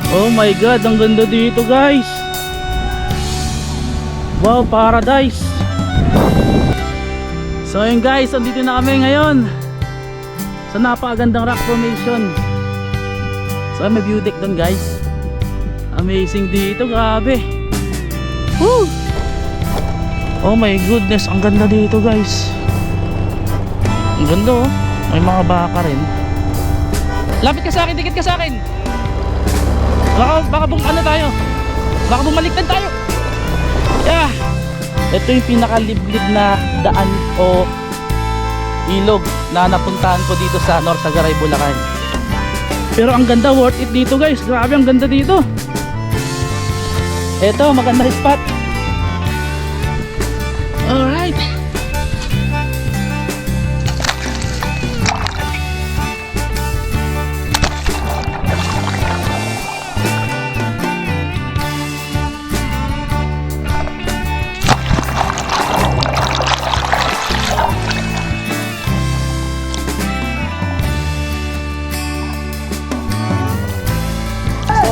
Oh my god, ang ganda dito guys. Wow, paradise. So ayun guys, andito na kami ngayon sa napakagandang rock formation. So may view deck doon guys. Amazing dito, grabe. Woo! Oh my goodness, ang ganda dito guys. Ang ganda oh. May mga baka rin. Lapit ka sa akin, dikit ka sa akin. Baka ano tayo. Baka bumaliktad tayo. Yeah. Ito yung pinakaliblib na daan o ilog na napuntahan ko dito sa Norsagaray, Bulacan. Pero ang ganda, worth it dito guys. Grabe, ang ganda dito. Ito, maganda spot. Alright.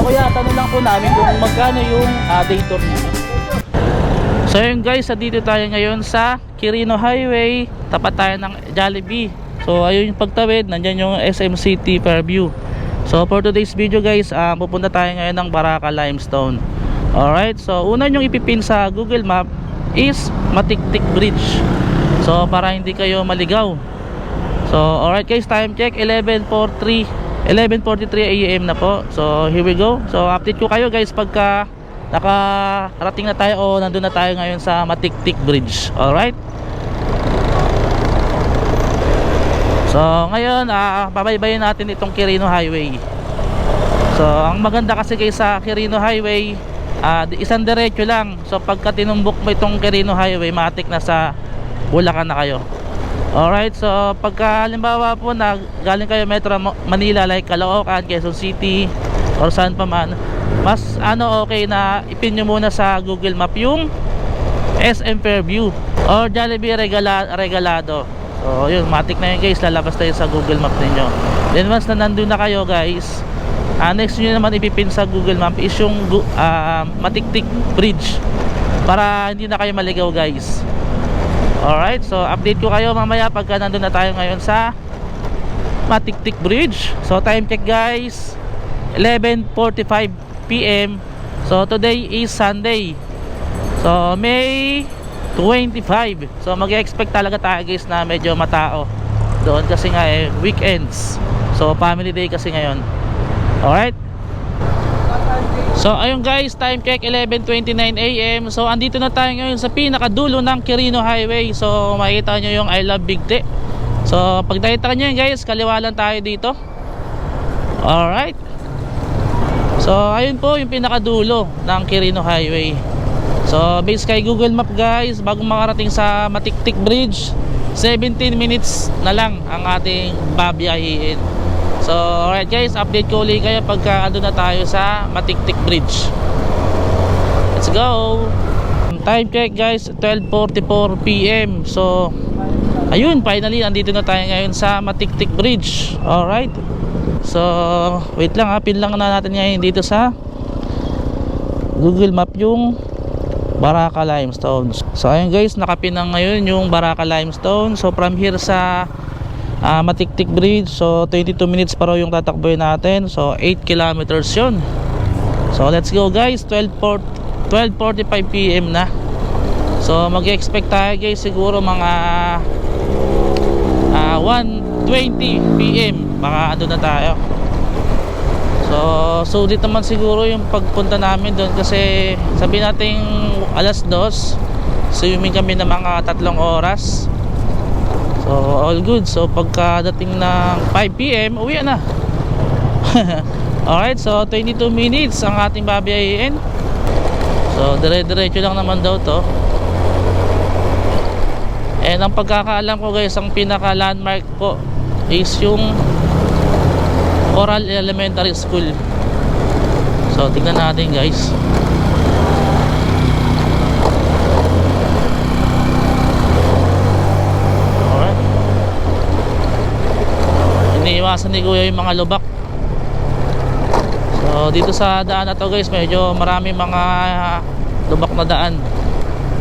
Kuya, tanong lang po namin kung magkano yung day tour niyo. So yun guys, dito tayo ngayon sa Quirino Highway. Tapat tayo ng Jollibee. So ayun yung pagtawid, nandyan yung SM City Fairview. So for today's video guys, pupunta tayo ngayon ng Baraka Limestone. Alright, so una yung ipipin sa Google Map is Matiktik Bridge. So para hindi kayo maligaw. So alright guys, time check 11:43 AM na po. So here we go. So update ko kayo guys pagka nakarating na tayo o nandun na tayo ngayon sa Matiktik Bridge. Alright. So ngayon babaybayin natin itong Quirino Highway. So ang maganda kasi guys sa Quirino Highway, isang diretso lang. So pagka tinumbok mo itong Quirino Highway, matik na sa Bulacan na kayo. Alright, so pagka halimbawa po na galing kayo Metro Manila like Caloocan, Quezon City or saan pa man, mas okay na ipin nyo muna sa Google Map yung SM Fairview or Jollibee Regalado. So yun, matik na yun guys, lalabas tayo sa Google Map ninyo. Then once na nandun na kayo guys, next nyo naman ipipin sa Google Map is yung Matiktik Bridge para hindi na kayo maligaw guys. Alright, so update ko kayo mamaya pagka nandun na tayo ngayon sa Matiktik Bridge. So time check guys, 11:45 PM. So today is Sunday, so May 25. So mag-expect talaga tayo guys na medyo matao doon kasi nga weekends. So family day kasi ngayon. Alright. So ayun guys, time check 11:29 AM. So andito na tayo ngayon sa pinakadulo ng Quirino Highway. So makikita nyo yung I Love Bigte. So pag nakita nyo yun guys, kaliwa lang tayo dito. Alright. So ayun po yung pinakadulo ng Quirino Highway. So based kay Google Map guys, bago makarating sa Matiktik Bridge, 17 minutes na lang ang ating babiyahiin. So alright guys, update ko ulit kayo pagka ando na tayo sa Matiktik Bridge. Let's go. Time check guys, 12:44 PM. So ayun, finally andito na tayo ngayon sa Matiktik Bridge. Alright. So wait lang pin lang na natin ngayon dito sa Google Map yung Baraka Limestone. So ayun guys, nakapin na ngayon yung Baraka Limestone. So from here sa Matiktik Bridge, so 22 minutes pa raw yung tatakboy natin. So 8 kilometers yun. So let's go guys, 12:45 PM na. So mag-expect tayo guys siguro mga 1:20 PM baka ando na tayo. So sulit naman siguro yung pagpunta namin doon kasi sabi natin 2:00, swimming kami ng mga 3 oras. So all good. So pagkadating ng 5 PM uwi na. Alright, so 22 minutes ang ating babiyahin. So dire-diretso lang naman daw to. And ang pagkakaalam ko guys, ang pinaka landmark po is yung Coral Elementary School. So tingnan natin guys. Iniiwasan ni Kuya yung mga lubak. So So dito sa daan na to guys, medyo marami mga lubak na daan,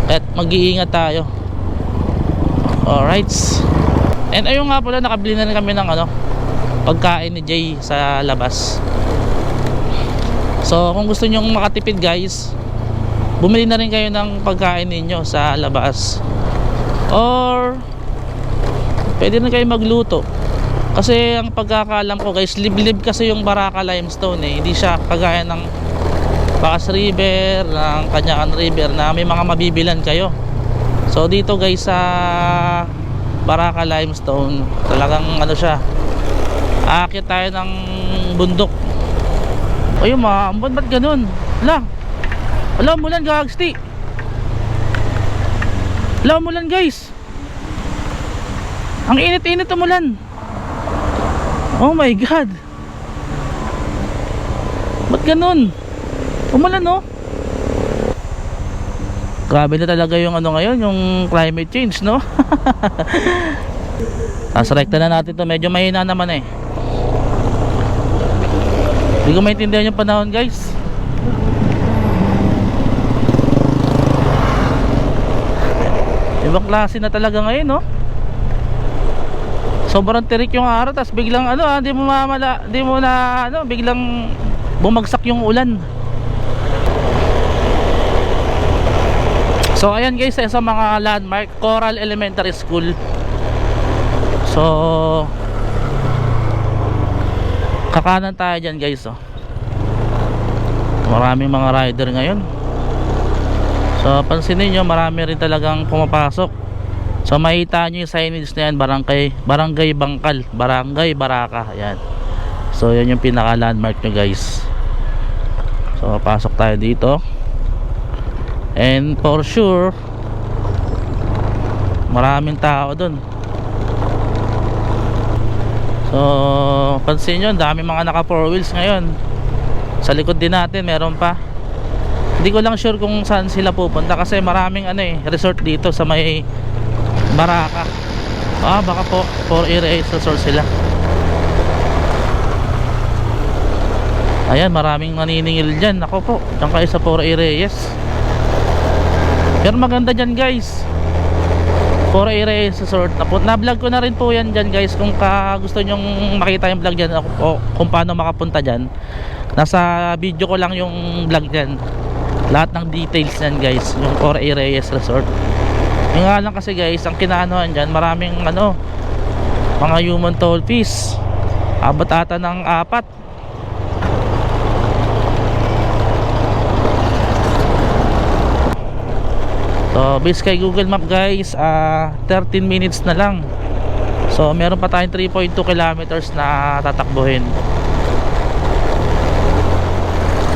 at mag-iingat tayo. Alright. And ayun nga pala, nakabili na rin kami ng pagkain ni Jay sa labas. So kung gusto nyong makatipid guys, bumili na rin kayo ng pagkain ninyo sa labas, or pwede na kayo magluto. Kasi ang pagkakaalam ko guys, liblib kasi yung Baraka Limestone hindi siya kagaya ng Bacas River, ng Cañacan River na may mga mabibilan kayo. So dito guys sa Baraka Limestone, talagang siya, aakyat tayo ng bundok. Ayun, maambon, ba't ganun? Wala mulan gagsti. Wala mulan guys. Ang init-init umulan. Oh my god, ba't ganun? Umulan Grabe na talaga yung ngayon, yung climate change Sasarekta na natin to. Medyo mahina naman Hindi ko maintindihan yung panahon guys. Ibang klase na talaga ngayon sobrang tirik yung araw, tas biglang di mo na biglang bumagsak yung ulan. So ayan guys, sa mga landmark, Coral Elementary School. So kakanan tayo dyan guys Maraming mga rider ngayon. So pansinin nyo, marami rin talagang pumapasok. So makita nyo yung signage na yan, Barangay Bangkal, Barangay Baraka. Ayan. So yan yung pinaka landmark nyo guys. So pasok tayo dito, and for sure maraming tao dun. So pansin nyo, dami mga naka 4 wheels ngayon. Sa likod din natin meron pa. Hindi ko lang sure kung saan sila pupunta, kasi maraming resort dito sa may Baraka. Baka po 4A resort sila. Ayan, maraming naniningil dyan. Ako po, dyan kayo sa 4A Reyes. Pero maganda dyan guys, 4A Reyes Resort. Na-vlog ko na rin po yan dyan guys. Kung gusto nyong makita yung vlog dyan, o kung paano makapunta dyan, nasa video ko lang yung vlog dyan. Lahat ng details dyan guys, yung 4A Reyes Resort. Yung nga lang kasi guys, ang kinaanohan dyan, maraming mga human toll fees. Abot ata ng 4. So based kay Google Map guys, 13 minutes na lang. So meron pa tayong 3.2 kilometers na tatakbuhin.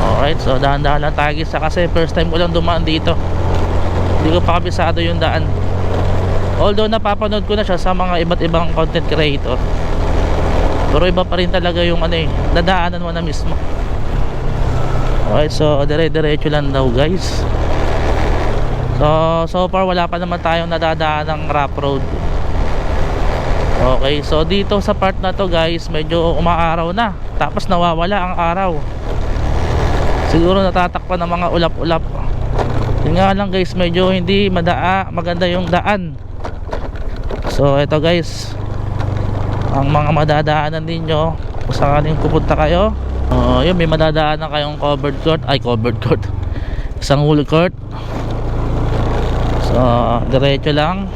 Alright, so dahan-dahan lang tayo guys, kasi first time ko lang dumaan dito. Hindi ko pa kabisado yung daan. Although napapanood ko na siya sa mga iba't ibang content creator, pero iba pa rin talaga yung dadaanan mo na mismo. Alright, so dire-diretso lang daw guys. So far wala pa naman tayong nadadaan ng rough road. Okay, so dito sa part na to guys, medyo umaaraw na, tapos nawawala ang araw. Siguro natatakpan ng mga ulap-ulap. Yun nga lang guys, medyo hindi maganda yung daan. So ito guys, ang mga madadaanan ninyo kung sakaling pupunta kayo, yun, may madadaanan kayong covered court, isang whole court. So diretso lang.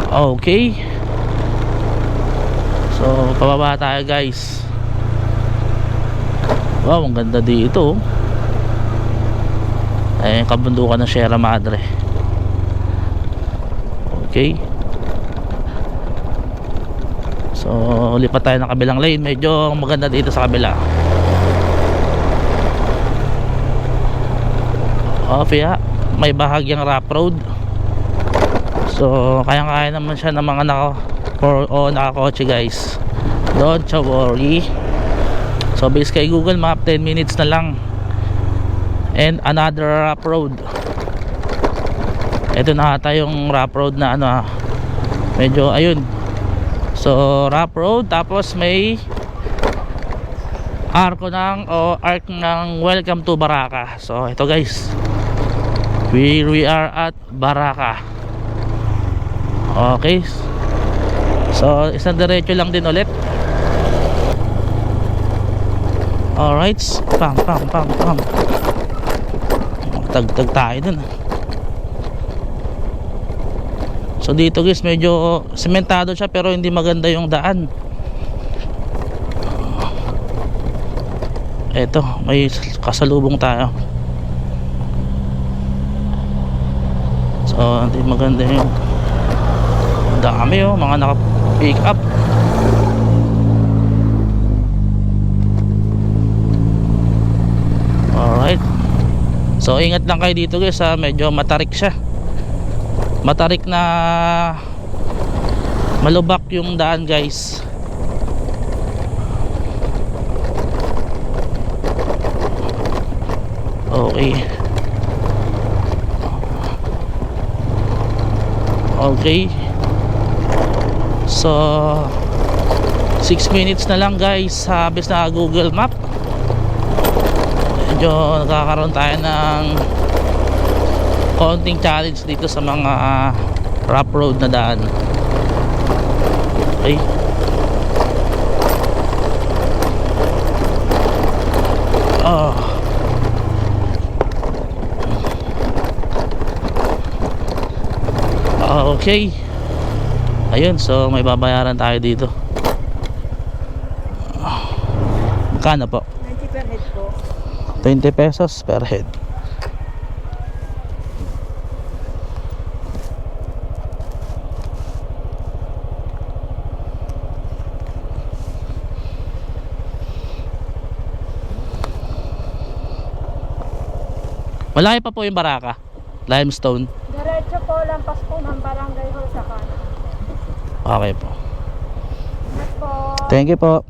Okay, so pababa tayo guys. Wow, ang ganda dito. Kabundukan ng Sierra Madre. Okay, so lipat tayo ng kabilang lane. Medyo maganda dito sa kabila. May bahagyang rough road. So kaya naman siya ng mga nakakotse guys. Don't you worry. So based kay Google Map, 10 minutes na lang, and another rough road. Ito na ata yung rough road na medyo ayun. So rough road, tapos may arc ng welcome to Baraka. So ito guys, we are at Baraka. Okay, so isang diretso lang din ulit. Alright, pam. Tagtag tayo dun. So dito guys, medyo sementado siya pero hindi maganda yung daan. Eto, may kasalubong tayo. So hindi maganda yung dami mga naka-pick up. Alright, so ingat lang kayo dito guys, medyo matarik siya. Matarik na malubak yung daan guys. Okay. Okay. So 6 minutes na lang guys, habis na Google Map. Medyo nakakaroon tayo ng konting challenge dito sa mga rough road na daan. Okay. Okay. Ayun, so may babayaran tayo dito. Magkano po? 20 per head po. 20 pesos per head. Malayo pa po yung Baraka, Limestone. Diretso po, lampas po ng barangay hall sa kanan. Okay po. Ingat po. Thank you po.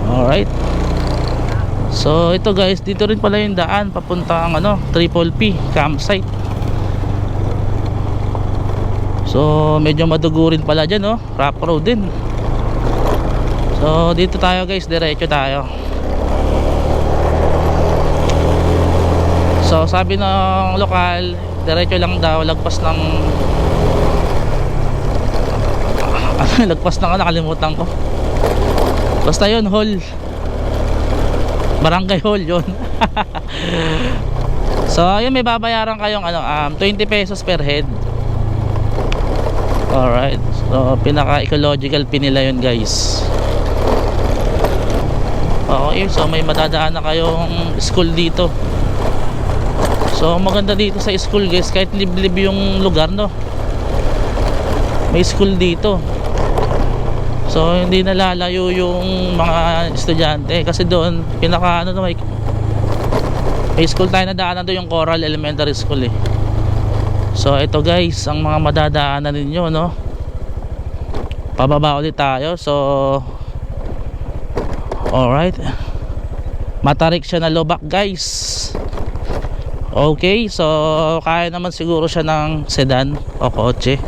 Alright. So ito guys, dito rin pala yung daan papuntang Triple P campsite. So medyo madugo rin pala dyan, rough road din. So dito tayo guys, diretso tayo. So sabi ng lokal, diretso lang daw, lagpas ng lagpas ng nakalimutan ko. Basta yun, hall, barangay hall yun. So ayun, may babayaran kayong 20 pesos per head. Alright, so pinaka ecological pin nila yun guys. Okay, so may madadaan na kayong school dito. So maganda dito sa school guys, kahit liblib yung lugar, may school dito. So hindi nalalayo yung mga estudyante, kasi doon pinaka may school tayo na daanan doon, yung Coral Elementary School eh. So ito guys, ang mga madadaanan ninyo, pababa ulit tayo. So alright, matarik siya na lubak guys. Okay, so kaya naman siguro siya ng sedan o kotse.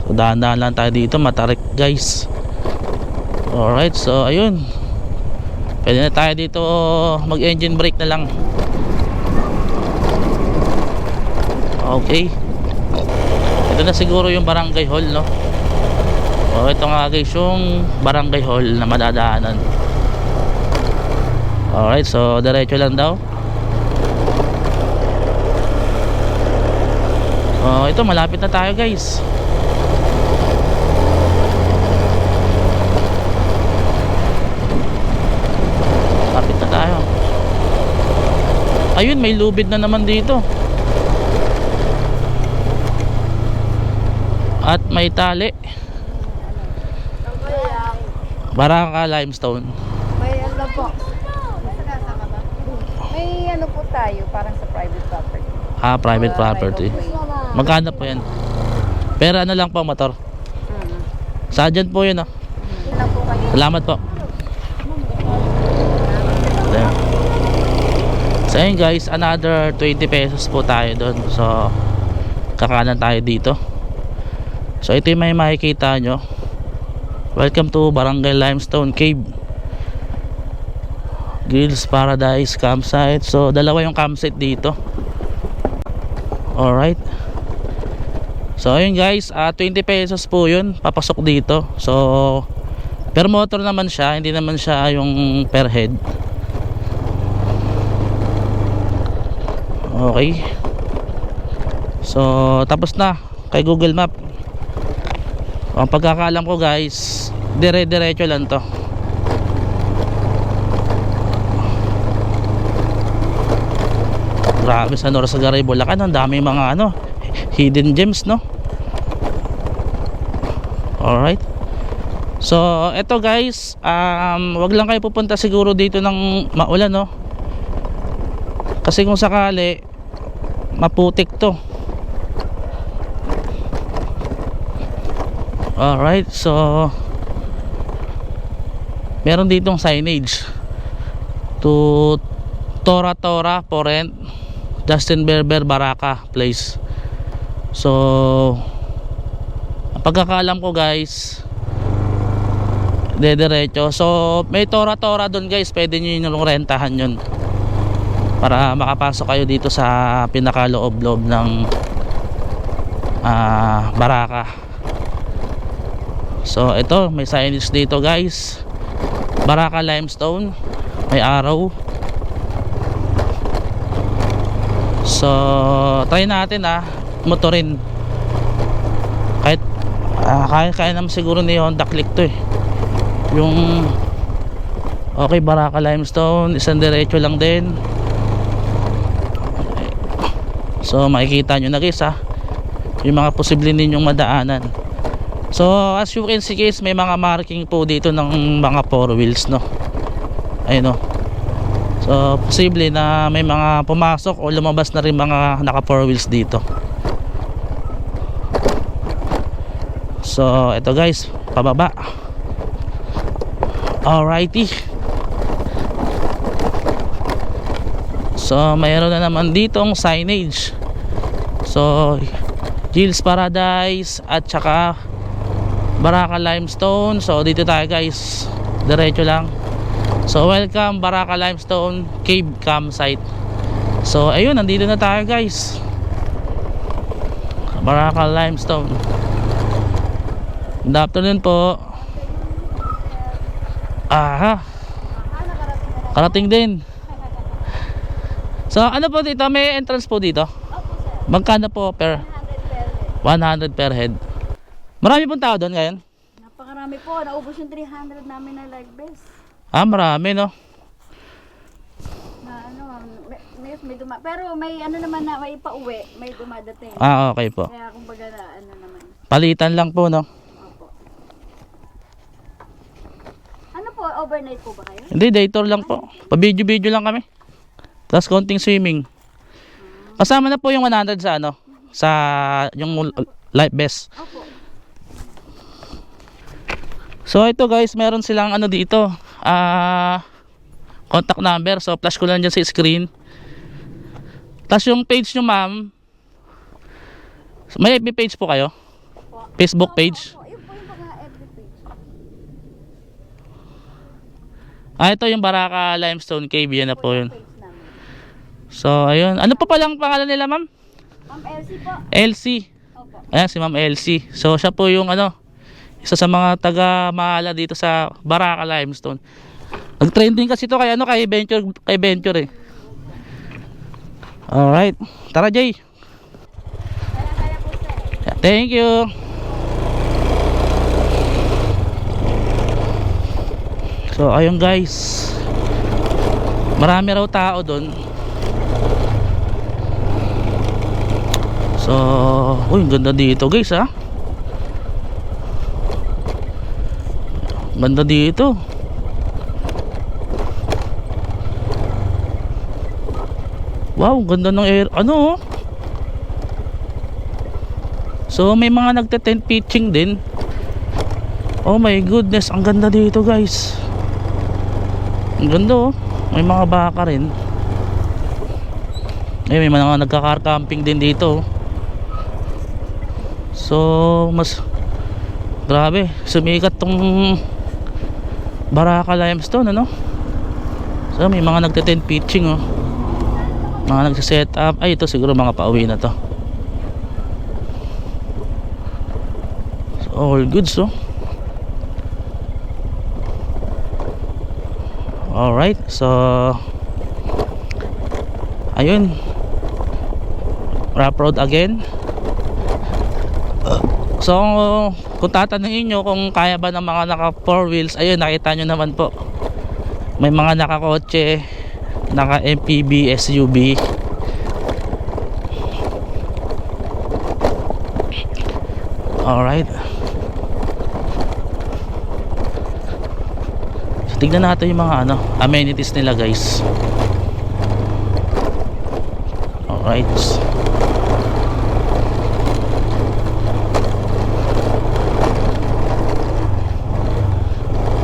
So dahan-dahan lang tayo dito, matarik guys. Alright, so ayun, pwede na tayo dito mag engine brake na lang. Okay, ito na siguro yung barangay hall, O ito nga guys yung barangay hall na madadaanan. Alright, so diretso lang daw. Ito, malapit na tayo guys. Malapit na tayo. Ayun, may lubid na naman dito. At may tali. Baraka Limestone. May po. May po tayo, parang sa private property. Private property. Magkano po yan? Pero lang po motor. Sadyan po yun, Po kayo. Salamat po. So ayun guys, another 20 pesos po tayo doon. So kakanan tayo dito. So ito yung may makikita nyo. Welcome to Barangay Limestone Cave, Grills Paradise Campsite. So dalawa yung campsite dito. Alright. So ayun guys, 20 pesos po yun papasok dito. So per motor naman siya, hindi naman siya yung per head. Okay. So tapos na kay Google Map. Ang pagkakaalam ko guys, dire-diretso lang to. Grabe sa Norsagaray, Bulacan, ang dami mga hidden gems, no? Alright. So eto guys, wag lang kayo pupunta siguro dito ng maulan, no? Kasi kung sakali maputik to. Alright, so meron ditong signage to Tora Tora for rent, Justin Berber Baraka Place. So ang pagkakaalam ko guys, dediretso. So may Tora Tora dun guys, pwede nyo yung rentahan yun para makapasok kayo dito sa pinakaloob-loob ng Baraka. So ito, may signage dito guys, Baraka Limestone, may arrow. So try natin motorin. Kahit kaya naman siguro ni Honda Click to yung okay, Baraka Limestone, isang diretso lang din. So makikita nyo na guys yung mga posible ninyong madaanan. So as you can see guys, may mga marking po dito ng mga 4 wheels, no? Ayun, no? So posible na may mga pumasok o lumabas na rin mga naka 4 wheels dito. So ito guys, pababa. Alrighty. So mayroon na naman ditong signage. So Grills Paradise at saka Baraka Limestone. So dito tayo guys, diretso lang. So welcome Baraka Limestone Cave Campsite. So ayun, nandito na tayo guys, Baraka Limestone. Good afternoon po. Karating din. So ano po dito, may entrance po dito? Magkano po per 100 per head? Marami pong tao doon ngayon? Napakarami po. Naubos yung 300 namin na live best. Marami, no? Na may pero may naman na may pauwi, may dumadating. Okay po. Kaya kumbaga naman. Palitan lang po, no? Opo. Ano po, overnight po ba kayo? Hindi, day tour lang po. Pa-video-video lang kami. Tapos konting swimming. Kasama na po yung 100 sa sa yung life vest. Opo. So ito guys, meron silang dito, contact number. So flash ko lang dyan sa screen. Tapos yung page nyo ma'am, may FB page po kayo? Facebook page? Opo, yun po yung mga FB page. Ito yung Baraka Limestone Cave, yan na po yun. Page namin. So ayun, ano pa palang pangalan nila ma'am? Ma'am Elsie po. Elsie. Opo. Ayan si ma'am Elsie. So siya po yung isa sa mga taga-mahala dito sa Baraka Limestone. Nag-trending kasi ito kay kay Venture eh. Alright, tara Jay. Kaya po sir. Thank you. So ayun guys, marami raw tao doon. So uy, ganda dito guys ganda dito. Wow, ganda ng air. So may mga nagte-tent pitching din. Oh my goodness, ang ganda dito guys. Ang ganda may mga baka rin. May mga nagka-car camping din dito. So mas Grabe, sumikat tong Baraka Limestone, ano? So may mga nagte-tent pitching, oh. Mga nagse-set up. Ay, ito siguro mga pauwi na to. So all goods, oh. Alright, so ayun, rough road again. So kung tatanungin nyo kung kaya ba ng mga naka 4 wheels, ayun, nakita nyo naman po, may mga nakakotse, naka MPV, SUV. Alright, so tignan natin yung mga amenities nila, guys. Alright,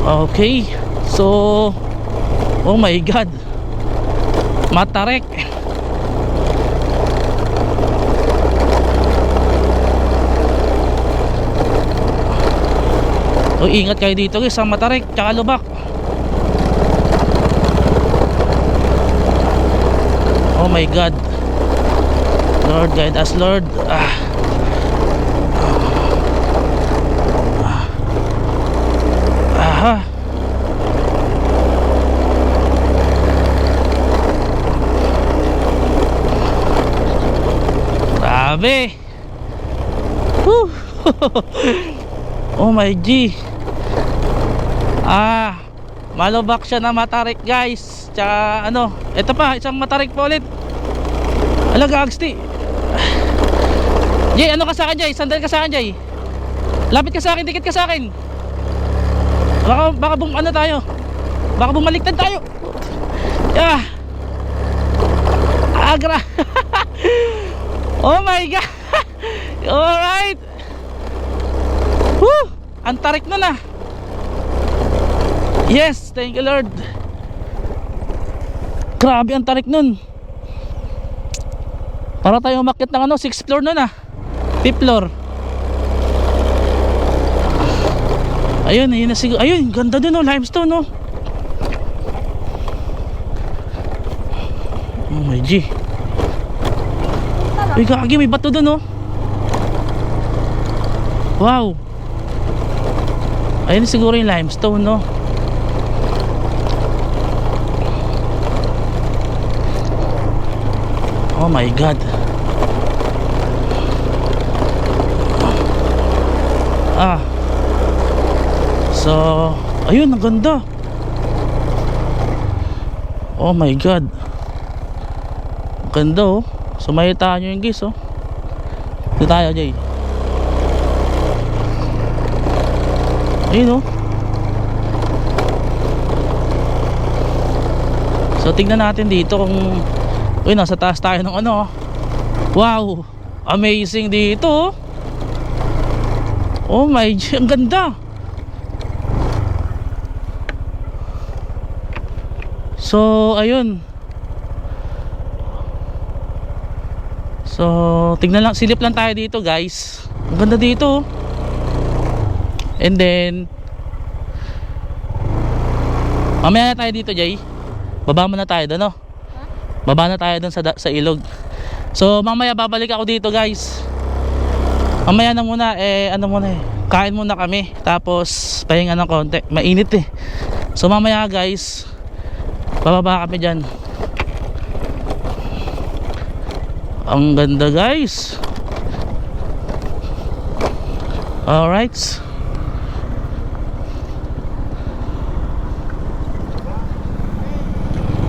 okay. So oh my god, Matarek. So ingat kayo dito, guys, sa Matarek tsaka Lubak. Oh my god, Lord guide us, Lord. Aha. Grabe. Whew. Oh my G. Malubak siya na Matarek, guys. Tsaka ito pa, isang Matarek pa ulit. Alaga agsti. Jay, ka sa akin, Jay? Sandal ka sa akin, Jay. Lapit ka sa akin, dikit ka sa akin. Baka tayo. Baka bumaliktad tayo. Agra. Oh my god. Alright. Woo! Ang tarik nun, ah. Yes, thank you, Lord. Grabe ang tarik nun. Para tayo umakyat ng 6th floor nun, ah. 5th floor. Ayun, ayun na siguro. Ayun, ganda dun, oh, limestone, oh. Oh my G. Uy, kaki, may bato dun, oh. Wow. Ayun siguro yung limestone, no. Oh my god. So ayun, ang ganda. Oh my god, ang ganda, oh. Sumayita nyo yung guys, oh. Dito tayo, Jay. Ayun, oh. So tignan natin dito kung nasa taas tayo ng wow, amazing dito, oh. Oh my God, ang ganda. So ayun. So tignan lang, silip lang tayo dito, guys. Ang ganda dito, oh. And then mamaya na tayo dito, Jay. Baba muna tayo doon, no? Baba na tayo doon sa ilog. So mamaya babalik ako dito, guys. Mamaya na muna, kain muna kami, tapos pahinga ng konti. Mainit, eh. So mamaya, guys, bababa kami dyan. Ang ganda, guys. Alright.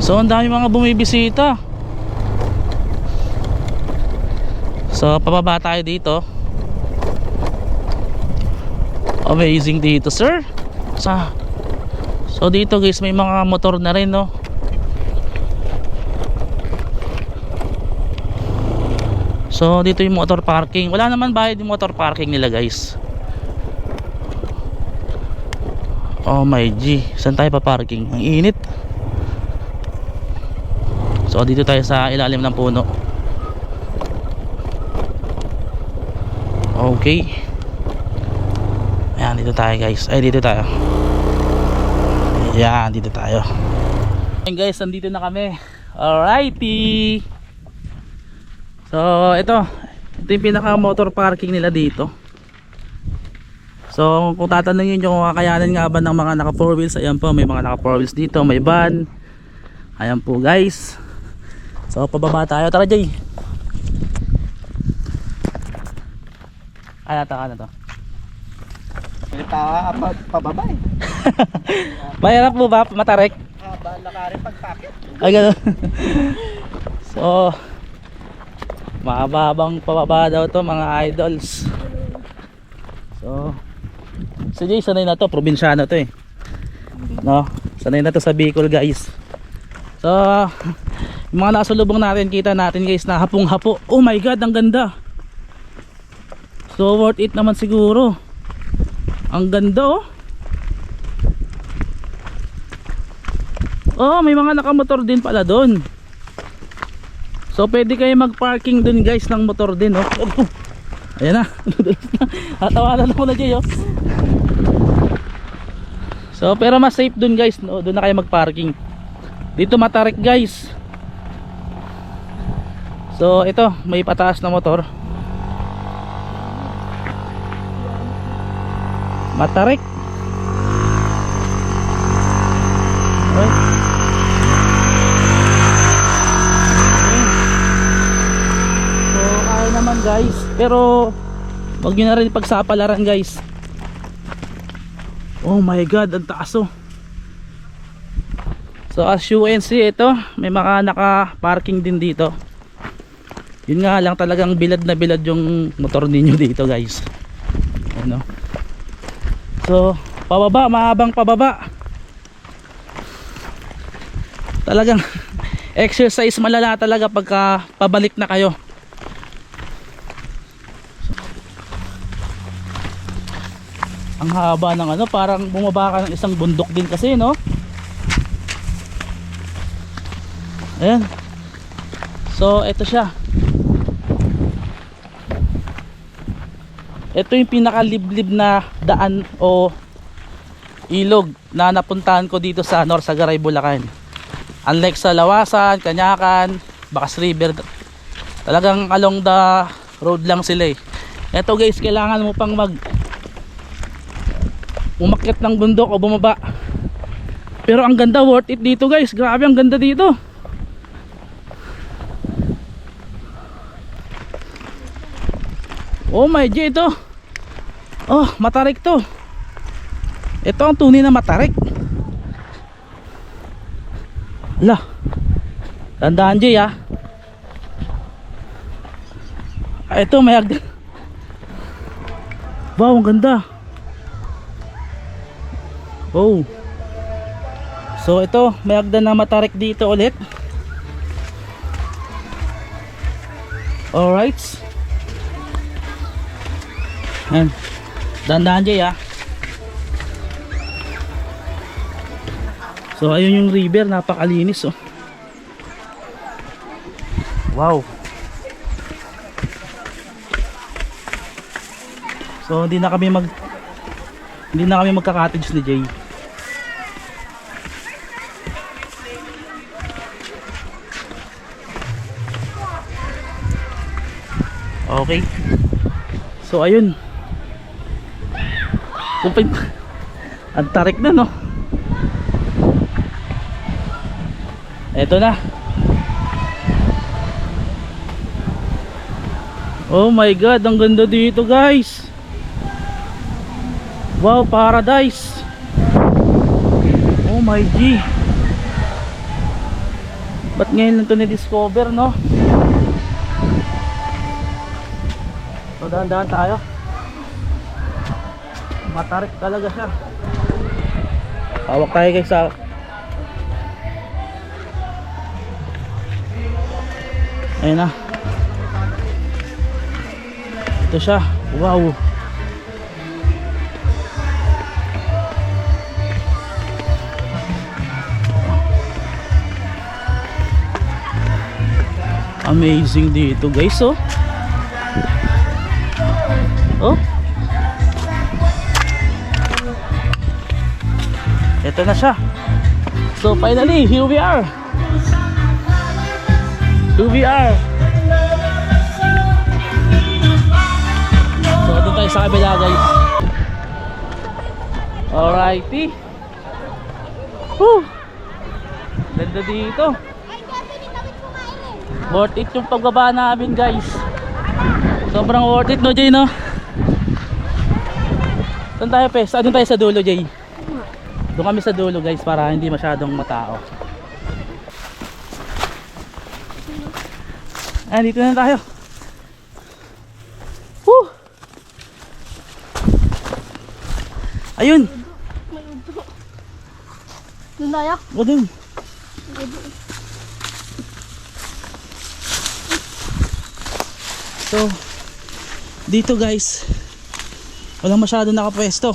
So ang dami mga bumibisita. So pababa tayo dito. Amazing dito, sir. So dito, guys, may mga motor na rin, no. So dito yung motor parking. Wala naman bayad yung motor parking nila, guys. Oh my G, saan tayo pa parking? Ang init. So dito tayo sa ilalim ng puno. Okay. Ayan. Dito tayo guys. Ay, dito tayo. Yan, dito tayo. Ayun guys, nandito na kami. Alrighty. So, ito yung pinaka motor parking nila dito. So, kung tatanungin nyo kung kakayanin nga ba ng mga naka 4 wheels, ayan po, may mga naka 4 wheels dito, may van. Ayan po guys. So, pababa tayo. Tara, Jay. Ay, nata ka na to. Pababa eh. Mahirap po ba matarik? Bala rin pagpakit. Ay, gano'n. So, mababang pababa daw to mga idols. So, si Jay sanay na to, probinsyano to eh. No, sanay na to sa Bicol guys. So, yung mga nasulubong natin, kita natin guys na hapong-hapo. Oh my god, ang ganda. So, worth it naman siguro. Ang ganda oh. Oh, may mga nakamotor din pala doon. So pwede kayo mag-parking doon guys ng motor din oh. Ayan na. Tatawanan ako na Jay oh. So pero mas safe doon guys no? Doon na kayo mag-parking. Dito matarik guys. So ito, may pataas na motor. Matarik. Okay. So kaya naman guys, pero wag nyo na rin pagsapalaran guys. Oh my god, ang taas oh. So as you can see, ito may mga naka-parking din dito. Yun nga lang, talagang bilad na bilad yung motor ninyo dito guys. Ano? So pababa, mahabang pababa. Talagang exercise malala talaga pagka pabalik na kayo. Ang haba ng ano, parang bumaba ka ng isang bundok din kasi no. Ayan. So ito siya. Ito yung pinakaliblib na daan o ilog na napuntahan ko dito sa Norsagaray, Bulacan. Unlike sa Lawasan, Kanyakan, Bacas River, talagang along the road lang sila eh. Ito guys, kailangan mo pang umakyat ng bundok o bumaba. Pero ang ganda, worth it dito guys. Grabe, ang ganda dito. Oh my God, ito. Oh, matarik to. Ito ang tunay na matarik. Ala. Tandaan Jay ah. Ito may hagdan. Wow, ang ganda. Oh. So ito, may hagdan na matarik dito ulit. Alright. Ayan. Dandaan Jay ah. So ayun yung river, napakalinis oh. Wow. So hindi na kami magka-cottage ni Jay. Okay. So ayun. Ang tarik na no. Eto na. Oh my god, ang ganda dito guys. Wow, paradise. Oh my G. Ba't ngayon lang ito na-discover no? So dahan-dahan tayo. Matarik talaga siya. Hawak tayo guys sa ayun na. Ito siya. Wow. Amazing dito guys oh. Oh. Ito na siya. So finally, here we are. Here we are. So doon tayo sa kabila guys. Alrighty. Woo! Ganda dito. Worth it yung pagbaba namin guys. Sobrang worth it no Jay no? Saan tayo pes? Doon tayo sa dulo Jay. Doon kami sa dulo guys para hindi masyadong matao. Ayan, dito na tayo. Woo! Ayun. Doon tayo. O dun. So dito guys walang masyadong nakapwesto.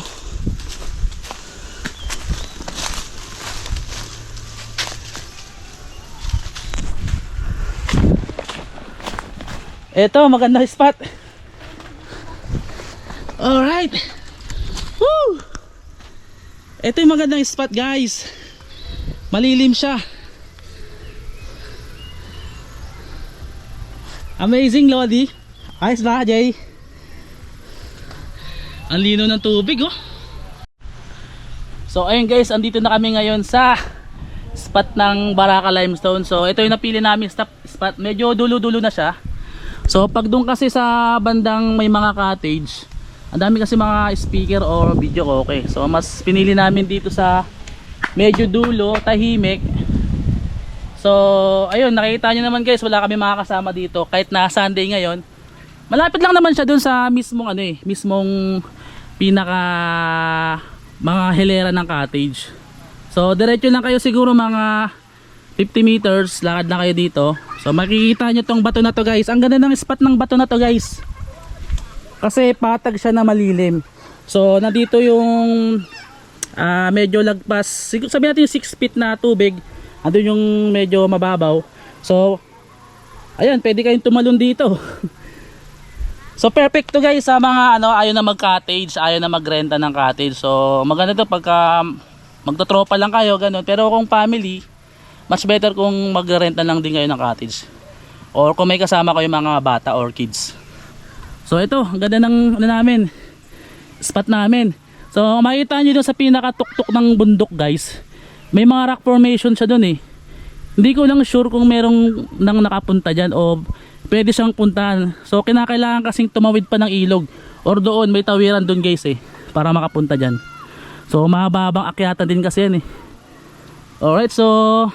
Eto, maganda spot. Alright. Woo! Ito yung magandang spot guys. Malilim siya. Amazing Lodi. Ayos ba Jay? Ang lino ng tubig oh. So ayun guys, andito na kami ngayon sa spot ng Baraka Limestone. So ito yung napili namin spot. Medyo dulo-dulo na siya. So pag doon kasi sa bandang may mga cottage, ang dami kasi mga speaker or video okay. So mas pinili namin dito sa medyo dulo, tahimik. So ayun, nakikita nyo naman guys, wala kami makakasama dito kahit na Sunday ngayon. Malapit lang naman siya doon sa mismong ano mismong pinaka mga hilera ng cottage. So diretso lang kayo siguro mga 50 meters, lakad lang kayo dito. So makikita nyo tong bato na to guys. Ang ganda ng spot ng bato na to guys. Kasi patag siya na malilim. So nandito yung medyo lagpas, sabihin natin yung 6 feet na tubig. Andun yung medyo mababaw. So ayun, pwede kayong tumalon dito. So perfect to guys sa mga ayaw na mag-cottage, ayaw na magrenta ng cottage. So maganda to pagka magtotropa lang kayo ganun. Pero kung family, mas better kung magrenta lang din kayo ng cottage. Or kung may kasama kayo mga bata or kids. So ito, ang ganda ng namin, spot namin. So makikita nyo doon sa pinakatuktok ng bundok guys, may mga rock formation siya doon eh. Hindi ko lang sure kung merong nang nakapunta dyan o pwede siyang puntahan. So kinakailangan kasing tumawid pa ng ilog or doon may tawiran doon guys eh, para makapunta dyan. So mahababang akyatan din kasi yan eh. Alright, so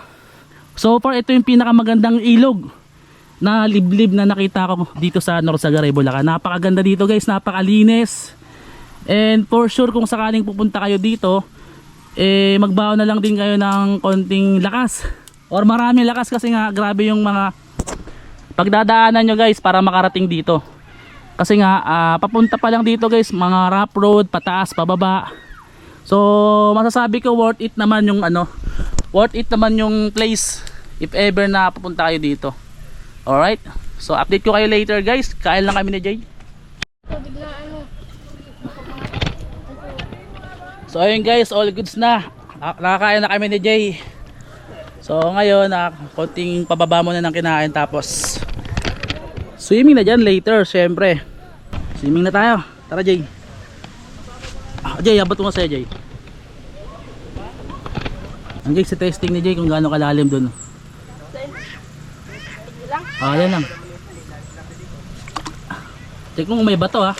far ito yung pinakamagandang ilog na liblib na nakita ko dito sa North Sagaray, Bulacan. Napakaganda dito guys, napakalinis. And for sure kung sakaling pupunta kayo dito, magbaon na lang din kayo ng konting lakas or maraming lakas kasi nga grabe yung mga pagdadaanan nyo guys para makarating dito. Kasi nga papunta pa lang dito guys, mga rough road, pataas, pababa. So masasabi ko worth it naman yung worth it naman yung place if ever na pupunta kayo dito. Alright, so update ko kayo later guys. Kain lang kami ni Jay. So ayun guys, all goods na. Nakakain na kami ni Jay. So ngayon konting pababa muna ng kinain, tapos swimming na dyan later syempre. Swimming na tayo. Tara Jay. Jay, abot mo sa'yo Jay. Ang guys, sa testing ni Jay kung gaano kalalim dun. Yan lang. Check mo kung may bato ha.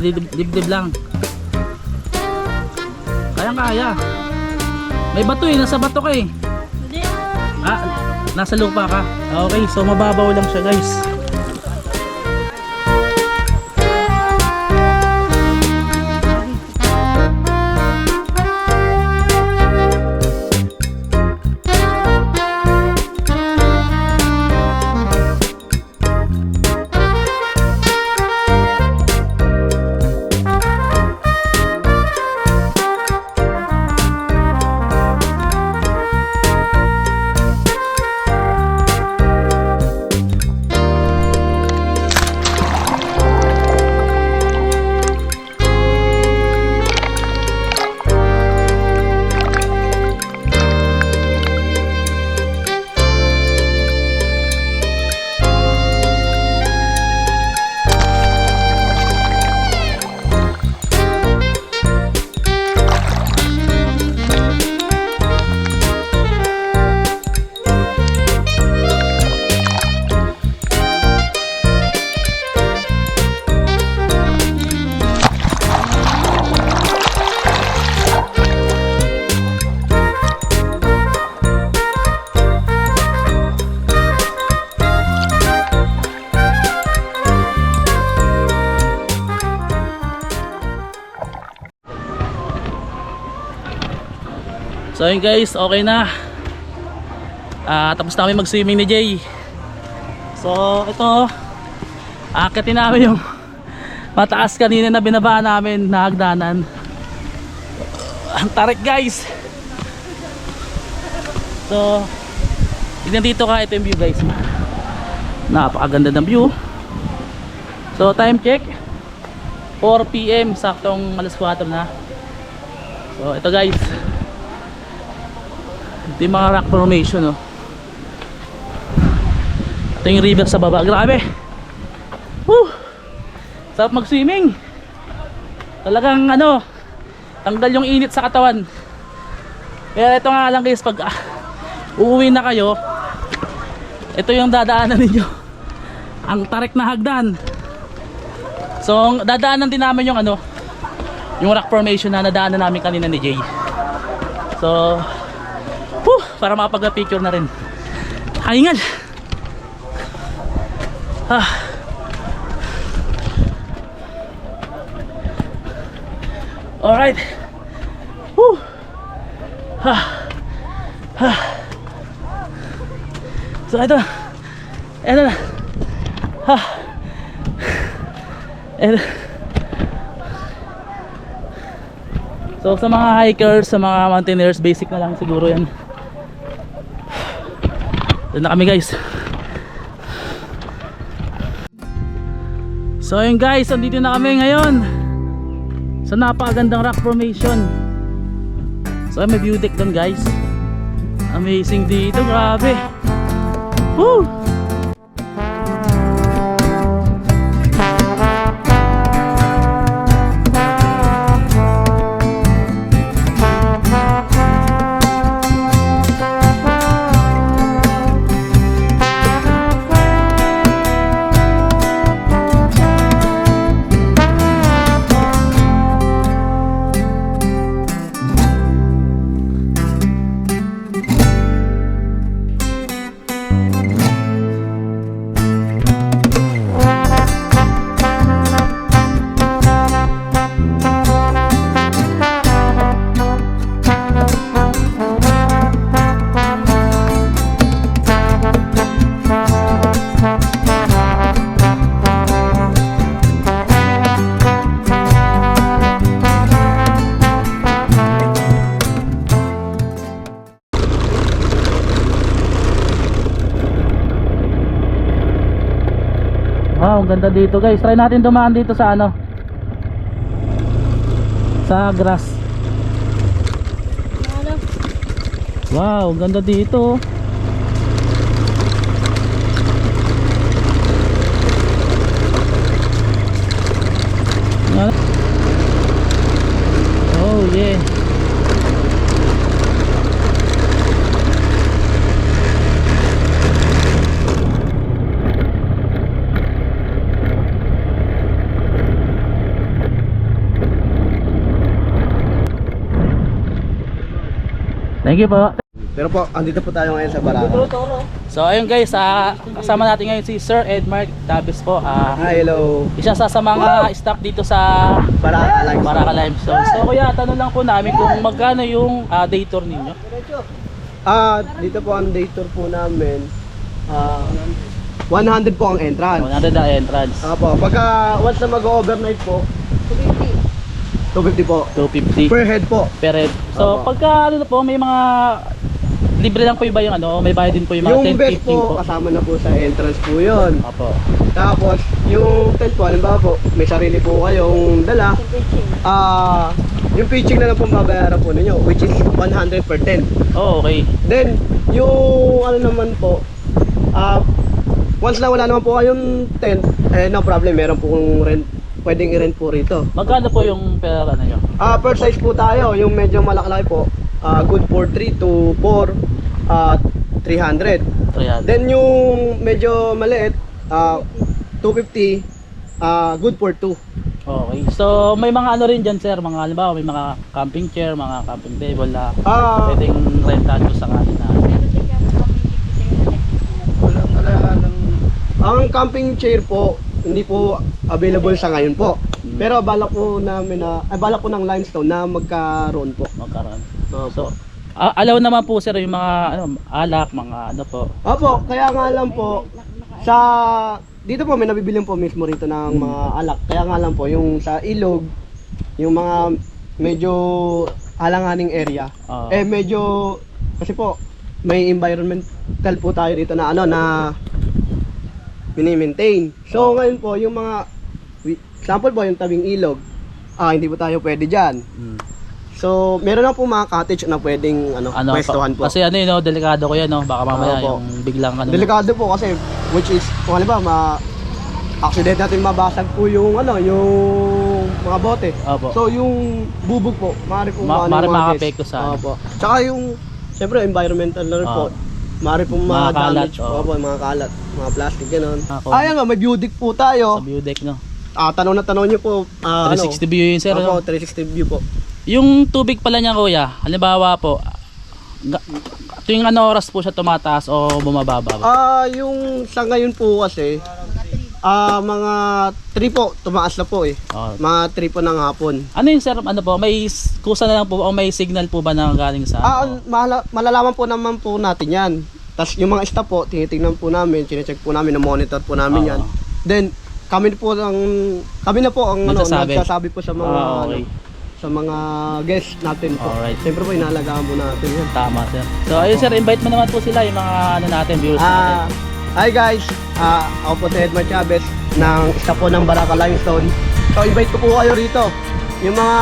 Dibdib lang. Kaya. May bato eh, nasa bato ka eh. Hindi. Nasa lupa ka. Okay, so mababaw lang siya guys. So yun guys, okay na. Tapos namin mag-swimming ni Jay. So ito, akitin namin yung mataas kanina na binabaan namin na hagdanan. Ang tarik guys. So tignan dito ka, ito yung view guys. Napakaganda ng view. So time check 4 PM, saktong alas 4 na. So ito guys, ito yung mga rock formation, oh. Ito yung river sa baba, grabe. Woo! Sarap mag swimming. Talagang ano, tanggal yung init sa katawan. Kaya ito nga lang guys, pag uuwi na kayo, ito yung dadaanan ninyo, ang tarik na hagdan. So dadaanan din namin yung ano, yung rock formation na nadaanan namin kanina ni Jay. So para makapag-picture na rin. Haingal. Alright. So ito na. So sa mga hikers, sa mga mountaineers, basic na lang siguro yan. Doon na kami guys. So ayun guys, andito na kami ngayon sa napakagandang rock formation. So may view deck doon guys. Amazing dito, grabe. Woo! Wow, ang ganda dito guys. Try natin dumaan dito sa ano, sa grass. Wow, ang ganda dito. Oh yeah. Thank you po. Pero po, andito po tayo ngayon sa Baraka. So ayun guys, kasama natin ngayon si Sir Edmark Tabis po. Hi, hello. Isa sa mga staff dito sa Baraka Limestone. Baraka Limestone. So kuya, tanong lang po namin kung magkano yung day tour ninyo. Dito po ang day tour po namin. 100 po ang entrance. 100 na entrance. Apo, pagka once na mag-overnight po, 250 po. 250 Per head po. per head. So Opo. pagka ano na po, may mga libre lang po iba yung ano, may bayad din po yung mga Yung 10, best 15 po, po. kasama na po sa entrance po yun. Opo. Tapos, yung tent po, halimbawa po, may sarili po kayong dala. Yung pitching na lang po babayaran po ninyo, which is 100 per tent. Oh, okay. Then, yung ano naman po, once na wala naman po kayong tent, no problem, meron po kung rent, pwedeng i-rent po rito. Magkano po yung per ano nyo? Per size po tayo, yung medyo malaki po, good for 3 to 4, 300. 300. Then yung medyo maliit, 250, good for 2. Okay. So may mga ano rin dyan sir, mga halimbawa may mga camping chair, mga camping table na pwedeng rentahan ko sa kanina. Ang camping chair po, hindi po available sa ngayon po. Pero balak po namin balak po ng Limestone na magkaroon po. Magkaroon. Opo. So Alaw naman po sir yung mga alak, mga ano po. Opo, kaya nga lang po, sa dito po may nabibilin po mismo rito ng mga alak. Kaya nga lang po, yung sa ilog, yung mga medyo alanganing area, medyo, kasi po, may environmental po tayo dito na na mini-maintain. So ngayon po, yung mga, example po, yung tabing ilog, hindi po tayo pwede dyan. So, meron lang po mga cottage na pwedeng pwestuhan po. Kasi delikado ko yan, baka mamaya yung biglang Delikado po kasi, which is, kung halimbawa, accident natin mabasag po yung yung mga bote. Opo. So, yung bubog po, maaari po makapekto sa Opo. Tsaka yung, siyempre, environmental na rin po. Maaari po mga ma-damage kalat, po, mga kalat, mga plastic, gano'n. Ayan nga, may view deck po tayo. sa view deck, Tanong nyo po. 360 view yun sir. Opo, 360 view po. Yung tubig pala niya kuya, halimbawa po, tuwing oras po siya tumataas o bumababa? Yung sa ngayon po kasi, mga 3 po, tumaas na po Mga 3 po ng hapon. Ano yun sir, po, may kusa na lang po o may signal po ba na galing sa Malalaman po naman po natin yan. Tapos yung mga staff po, tinitingnan po namin, chinecheck po namin, na-monitor po namin yan. Then, kami na po ang nagsasabi po sa mga sa mga guests natin po. Alright. Siyempre po, inalagaan po natin yan. Tama sir. So ayun sir, invite mo naman po sila yung mga natin, viewers natin. Hi guys, ako po si Edmar Chavez ng isa po ng Baraka Limestone. So invite ko po kayo rito. Yung mga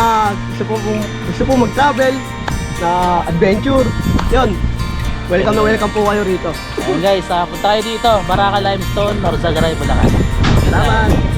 gusto po mag-travel na adventure. Yun. Welcome po kayo rito. Ayun guys, punta kayo dito, Baraka Limestone, Norzagaray, Bulacan. Salamat.